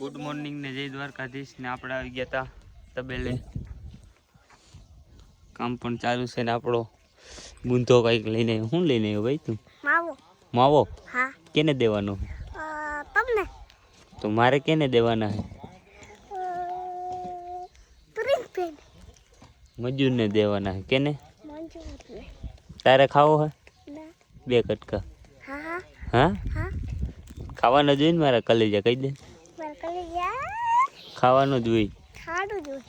Good morning ને જય દ્વારકાધીશ ને આપણે આવી ગયા હતા તબેલે. કામ પણ ચાલુ છે ને આપણો બુંધો કઈક લઈને શું લઈને આવ્યો ભાઈ તું? માવો. માવો? હા. કેને દેવાનો? તમને. તો મારે કેને દેવાના હે? પ્રિન્સબેન. મજૂરને દેવાના હે. કેને? મંજૂરને. તારે ખાવો હે? ના. બે કટકા. હા હા. હા? હા. ખાવાનો જોઈએ ને મારા કલેજા કહી દે. મારા કલેજા ખાવાનું જ હોય. ખાડું જ હોય.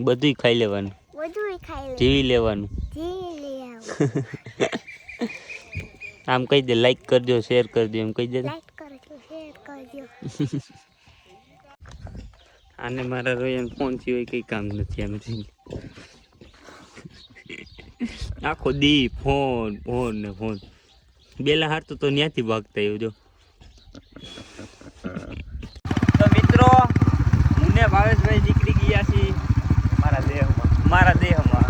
બધુંય ખાઈ લેવાનું. બધુંય ખાઈ લે. જીવી લેવાનું. જીવી લે આવ. આમ કહી દે, લાઈક કરજો, શેર કરજો, એમ કહી દે. લાઈક કરજો, શેર કરજો. આને મારા રોયન ફોન સિવાય કઈ કામ નથી. આમ આખો દી ફોન ફોન ને ફોન. બેલા હારતું તો ત્યાંથી ભાગતા આવ્યો જો. તો મિત્રો, હું ને ભાવેશભાઈ નીકળી ગયા છીએ મારા દેહમાં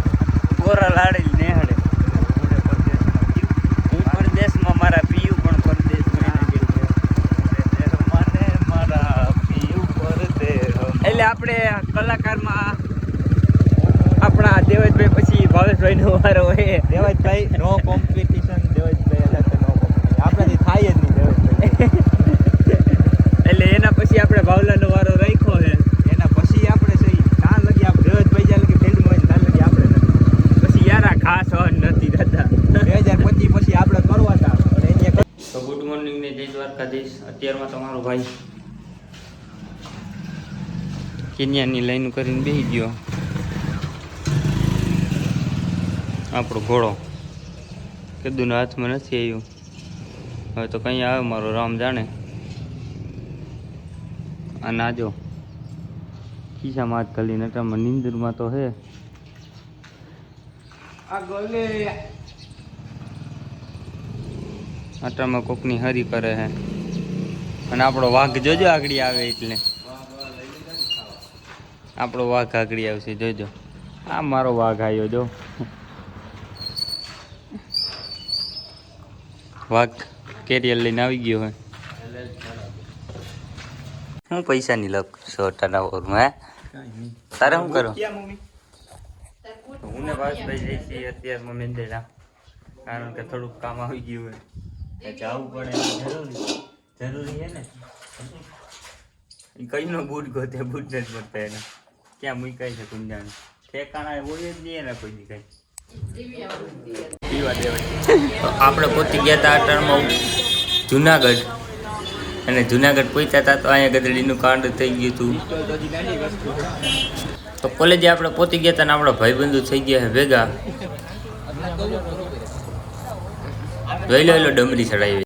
ગોરા લાડેલ નેહડે. હું પરદેશમાં, મારા પીયુ પણ પરદેશમાં. એટલે આપણે કલાકારમાં આપણા દેવજભાઈ પછી ભાવેશભાઈ નો વારો હોય. દેવજભાઈ નો કોમ્પિટિશન. દેવજભાઈ સાથે નો કોમ્પિટિશન આપણાથી થાય જ નહીં. દેવજભાઈ એટલે એના પછી આપણે ભાવલાનો વારો રાખ્યો છે. એના પછી આપણે સહી ત્યાં લગી આપણે દેવજભાઈ જ્યાં લગી ફિલ્ડમાં હોય ત્યાં લગી આપણે નથી. પછી યારા ખાસ હોન નથી થતા. 2025 પછી આપણે કરવા હતા. તો ગુડ મોર્નિંગ ને જય દ્વારકાધીશ. અત્યારમાં તમારો ભાઈ કેન્યાની લાઈન કરીને બેસી ગયો. આપણો ઘોડો કીધું હાથમાં નથી આવ્યું. હવે તો કઈ આવે મારો રામ જાણે. અને આજો ખિસ્સામાં હાથ ખાલી નટામાં નીંદરમાં તો હે. આટામાં કોકની હરી કરે હે. અને આપણો વાઘ જોજો આગળ આવે એટલે. આપણો વાઘ આગળ આવશે જોજો. આ મારો વાઘ આવ્યો જો. વાઘ કેરિયર લઈને આવી ગયો હોય. હું પૈસાની લપ સોટાના ઓરમાં હે. તારે શું કરો? હું ને ભાવેશભાઈ જઈ છીએ અત્યારમાં મેંદેડા. કારણ કે થોડુંક કામ આવી ગયું હોય. જવું પડે જરૂરી છે ને. કઈ નો બૂટ ગોતે, બૂટ નથી મળતા એને. ક્યાં મૂકાય છે કુંજાને ઠેકાણા હોય જ નહીં એના કોઈ કઈ પીવા દેવાય. આપણે પહોંચી ગયા હતા અટાણમાં જુનાગઢ. અને જુનાગઢ પહોંચ્યા હતા તો અહીંયા ગધડીનું કાંડ થઈ ગયું હતું. તો કોલેજે આપણે પહોંચી ગયા હતા ને આપણા ભાઈબંધુ થઈ ગયા છે ભેગા. જોઈ લો ડમરી ચડાવી.